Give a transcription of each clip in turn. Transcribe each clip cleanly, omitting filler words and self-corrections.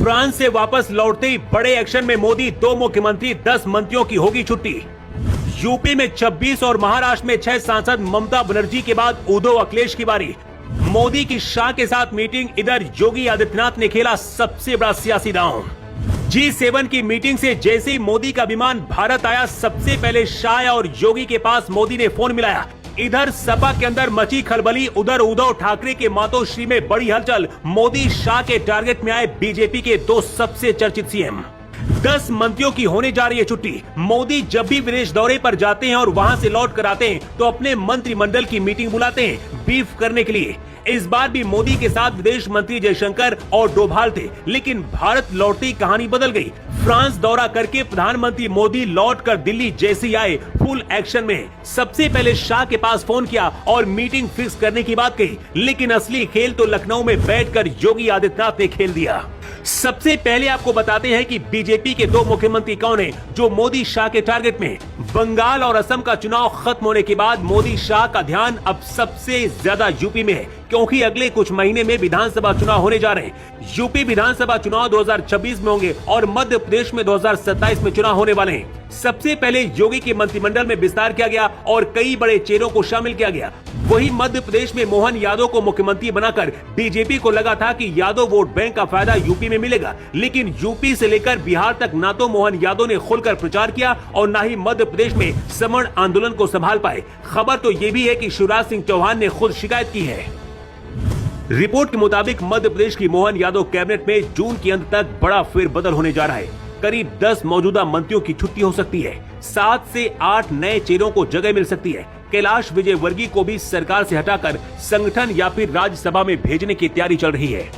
France से वापस लौटते ही बड़े एक्शन में मोदी, 2 मुख्यमंत्री, 10 मंत्रियों की होगी छुट्टी। यूपी में 26 और महाराष्ट्र में 6 सांसद, ममता बनर्जी के बाद उद्धव अखिलेश की बारी। मोदी की शाह के साथ मीटिंग, इधर योगी आदित्यनाथ ने खेला सबसे बड़ा सियासी दांव। G7 की मीटिंग से जैसे ही मोदी का विमान भारत आया, सबसे पहले शाह और योगी के पास मोदी ने फोन मिलाया। इधर सपा के अंदर मची खलबली, उधर उद्धव ठाकरे के मातोश्री में बड़ी हलचल। मोदी शाह के टारगेट में आए बीजेपी के 2 सबसे चर्चित सीएम। 10 मंत्रियों की होने जा रही है छुट्टी। मोदी जब भी विदेश दौरे पर जाते हैं और वहां से लौट कर आते हैं तो अपने मंत्रिमंडल की मीटिंग बुलाते हैं ब्रीफ करने के लिए। इस बार भी मोदी के साथ विदेश मंत्री जयशंकर और डोभाल थे, लेकिन भारत लौटते ही कहानी बदल गई। फ्रांस दौरा करके प्रधानमंत्री मोदी लौटकर दिल्ली जैसे ही आए, फुल एक्शन में। सबसे पहले शाह के पास फोन किया और मीटिंग फिक्स करने की बात कही, लेकिन असली खेल तो लखनऊ में बैठकर योगी आदित्यनाथ ने खेल दिया। सबसे पहले आपको बताते हैं कि बीजेपी के 2 मुख्यमंत्री कौन हैं जो मोदी शाह के टारगेट में। बंगाल और असम का चुनाव खत्म होने के बाद मोदी शाह का ध्यान अब सबसे ज्यादा यूपी में है, क्योंकि अगले कुछ महीने में विधानसभा चुनाव होने जा रहे हैं। यूपी विधानसभा चुनाव 2026 में होंगे और मध्य प्रदेश में 2027 में चुनाव होने वाले हैं। सबसे पहले योगी के मंत्रिमंडल में विस्तार किया गया और कई बड़े चेहरों को शामिल किया गया। वहीं मध्य प्रदेश में मोहन यादव को मुख्यमंत्री बनाकर बीजेपी को लगा था कि यादव वोट बैंक का फायदा यूपी में मिलेगा, लेकिन यूपी से लेकर बिहार तक ना तो मोहन यादव ने खुलकर प्रचार किया और ना ही मध्य प्रदेश में समण आंदोलन को संभाल पाए। खबर तो ये भी है कि शिवराज सिंह चौहान ने खुद शिकायत की है। रिपोर्ट के मुताबिक मध्य प्रदेश की मोहन यादव कैबिनेट में जून के अंत तक बड़ा फेरबदल होने जा रहा है। करीब 10 मौजूदा मंत्रियों की छुट्टी हो सकती है। 7 से 8 नए चेहरों को जगह मिल सकती है। कैलाश विजयवर्गीय को भी सरकार से हटाकर संगठन या फिर राज्यसभा में भेजने की तैयारी चल रही है।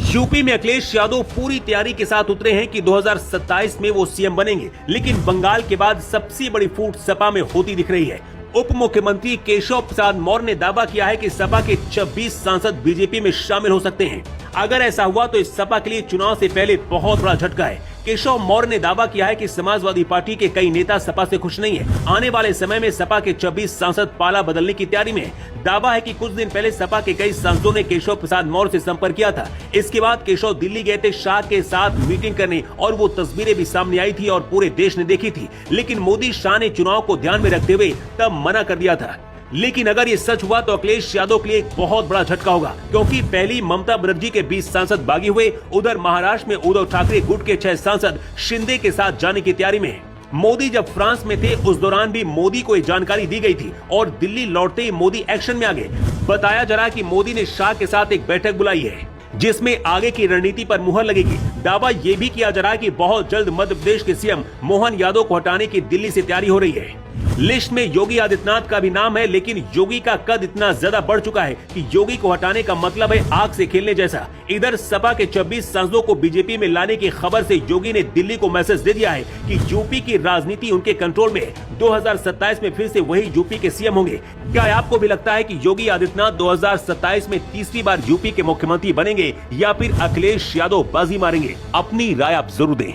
यूपी में अखिलेश यादव पूरी तैयारी के साथ उतरे हैं कि 2027 में वो सीएम बनेंगे, लेकिन बंगाल के बाद सबसे बड़ी फूट सपा में होती दिख रही है। उप मुख्यमंत्री केशव प्रसाद मौर्य ने दावा किया है कि सपा के 26 सांसद बीजेपी में शामिल हो सकते हैं। अगर ऐसा हुआ तो इस सपा के लिए चुनाव से पहले बहुत बड़ा झटका है। केशव मौर्य ने दावा किया है कि समाजवादी पार्टी के कई नेता सपा से खुश नहीं है। आने वाले समय में सपा के 26 सांसद पाला बदलने की तैयारी में। दावा है कि कुछ दिन पहले सपा के कई सांसदों ने केशव प्रसाद मौर्य से संपर्क किया था। इसके बाद केशव दिल्ली गए थे शाह के साथ मीटिंग करने और वो तस्वीरें भी सामने आई थी और पूरे देश ने देखी थी, लेकिन मोदी शाह ने चुनाव को ध्यान में रखते हुए तब मना कर दिया था। लेकिन अगर ये सच हुआ तो अखिलेश यादव के लिए एक बहुत बड़ा झटका होगा, क्योंकि पहली ममता बनर्जी के 20 सांसद बागी हुए। उधर महाराष्ट्र में उद्धव ठाकरे गुट के 6 सांसद शिंदे के साथ जाने की तैयारी में। मोदी जब फ्रांस में थे उस दौरान भी मोदी को ये जानकारी दी गई थी और दिल्ली लौटते ही मोदी एक्शन में आ गए। बताया जा रहा है कि मोदी ने शाह के साथ एक बैठक बुलाई है जिसमें आगे की रणनीति पर मुहर लगेगी। दावा ये भी किया जा रहा है कि बहुत जल्द मध्य प्रदेश के सीएम मोहन यादव को हटाने की दिल्ली से तैयारी हो रही है। लिस्ट में योगी आदित्यनाथ का भी नाम है, लेकिन योगी का कद इतना ज्यादा बढ़ चुका है कि योगी को हटाने का मतलब है आग से खेलने जैसा। इधर सपा के 26 सांसदों को बीजेपी में लाने की खबर से योगी ने दिल्ली को मैसेज दे दिया है कि यूपी की राजनीति उनके कंट्रोल में। 2027 में फिर से वही यूपी के सीएम होंगे। क्या आपको भी लगता है कि योगी आदित्यनाथ 2027 में तीसरी बार यूपी के मुख्यमंत्री बनेंगे या फिर अखिलेश यादव बाजी मारेंगे? अपनी राय आप जरूर दें।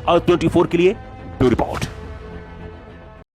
और 24 के लिए ब्यूरो रिपोर्ट।